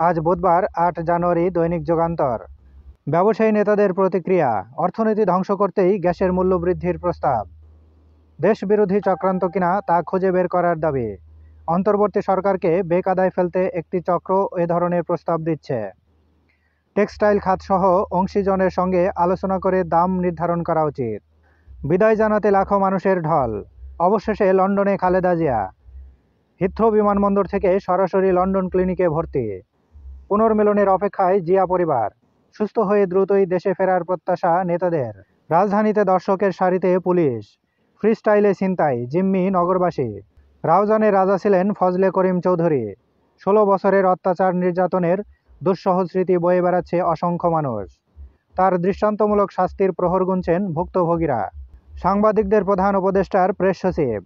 আজ বুধবার ৮ জানুয়ারি। দৈনিক যুগান্তর। ব্যবসায়ী নেতাদের প্রতিক্রিয়া। অর্থনীতি ধ্বংস করতেই গ্যাসের মূল্য বৃদ্ধির প্রস্তাব। দেশবিরোধী চক্রান্ত কিনা তা খুঁজে বের করার দাবি। অন্তর্বর্তী সরকারকে বেকায়দায় ফেলতে একটি চক্র এ ধরনের প্রস্তাব দিচ্ছে। টেক্সটাইল খাতসহ অংশীজনের সঙ্গে আলোচনা করে দাম নির্ধারণ করা উচিত। বিদায় জানাতে লাখো মানুষের ঢল। অবশেষে লন্ডনে খালেদা জিয়া। হিথ্রো বিমানবন্দর থেকে সরাসরি লন্ডন ক্লিনিকে ভর্তি। পুনর্মিলনের অপেক্ষায় জিয়া পরিবার। সুস্থ হয়ে দ্রুতই দেশে ফেরার প্রত্যাশা নেতাদের। রাজধানীতে দর্শকের সারিতে পুলিশ। ফ্রিস্টাইলে ছিনতাই, জিম্মি নগরবাসী। রাউজানে রাজা ছিলেন ফজলে করিম চৌধুরী। ১৬ বছরের অত্যাচার নির্যাতনের দুঃসহ স্মৃতি বয়ে বেড়াচ্ছে অসংখ্য মানুষ। তার দৃষ্টান্তমূলক শাস্তির প্রহর গুনছেন ভুক্তভোগীরা। সাংবাদিকদের প্রধান উপদেষ্টার প্রেস সচিব।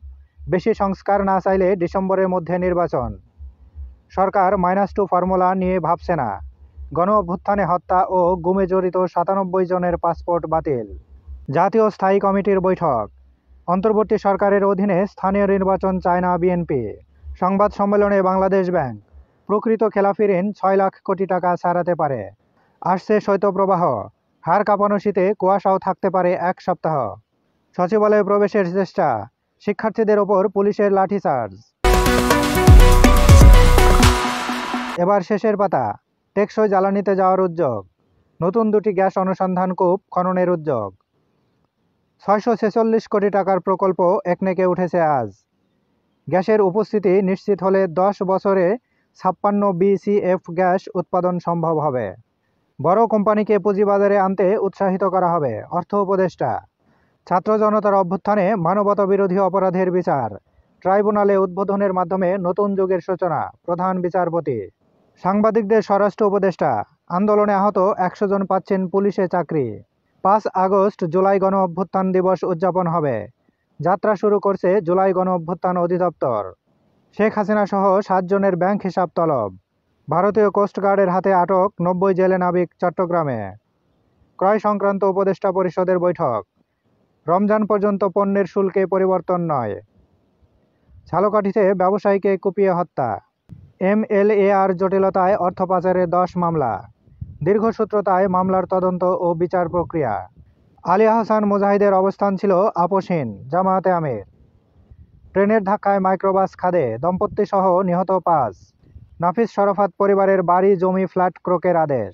বেশি সংস্কার না চাইলে ডিসেম্বরের মধ্যে নির্বাচন। সরকার -2 ফর্মুলা নিয়ে ভাবছে না। গণ অভ্যুত্থানে হত্যা ও গুমে জড়িত ৯৭ জনের পাসপোর্ট বাতিল। জাতীয় স্থায়ী কমিটির বৈঠক। অন্তর্বর্তী সরকারের অধীনে স্থানীয় নির্বাচন চায় না বিএনপি। সংবাদ সম্মেলনে বাংলাদেশ ব্যাংক। প্রকৃত খেলাফি ঋণ ৬ লাখ কোটি টাকা ছাড়াতে পারে। আসছে শৈত্যপ্রবাহ। হাড় কাঁপানো শীতে কুয়াশাও থাকতে পারে ১ সপ্তাহ। সচিবালয়ে প্রবেশের চেষ্টা। শিক্ষার্থীদের ওপর পুলিশের লাঠিচার্জ। এবার শেষের পাতা। টেকসই জ্বালানিতে যাওয়ার উদ্যোগ। নতুন ২টি গ্যাস অনুসন্ধান কূপ খননের উদ্যোগ। ৬৪৬ কোটি টাকার প্রকল্প একনেকে উঠেছে আজ। গ্যাসের উপস্থিতি নিশ্চিত হলে ১০ বছরে ৫৬ বিসিএফ গ্যাস উৎপাদন সম্ভব হবে। বড় কোম্পানিকে পুঁজিবাজারে আনতে উৎসাহিত করা হবে, অর্থ উপদেষ্টা। ছাত্র জনতার অভ্যুত্থানে মানবতাবিরোধী অপরাধের বিচার। ট্রাইব্যুনালে উদ্বোধনের মাধ্যমে নতুন যুগের সূচনা, প্রধান বিচারপতি। সাংবাদিকদের স্বরাষ্ট্র উপদেষ্টা। আন্দোলনে আহত ১০০ জন পাচ্ছেন পুলিশে চাকরি। ৫ আগস্ট জুলাই গণ অভ্যুত্থান দিবস উদযাপন হবে। যাত্রা শুরু করছে জুলাই গণ অভ্যুত্থান অধিদপ্তর। শেখ হাসিনা সহ ৭ জনের ব্যাংক হিসাব তলব। ভারতীয় কোস্টগার্ডের হাতে আটক ৯০ জেলে নাবিক চট্টগ্রামে। ক্রয় সংক্রান্ত উপদেষ্টা পরিষদের বৈঠক। রমজান পর্যন্ত পণ্যের শুল্কে পরিবর্তন নয়। ঝালকাঠিতে ব্যবসায়ীকে কুপিয়ে হত্যা। এমএলএআর জটিলতায় অর্থ পাচারের ১০ মামলা। দীর্ঘসূত্রতায় মামলার তদন্ত ও বিচার প্রক্রিয়া। আলী আহসান মুজাহিদের অবস্থান ছিল আপোষহীন, জামায়াতে আমির। ট্রেনের ধাক্কায় মাইক্রোবাস খাদে, দম্পতিসহ নিহত ৫। নাফিস শরাফত পরিবারের বাড়ি জমি ফ্ল্যাট ক্রোকের আদেশ।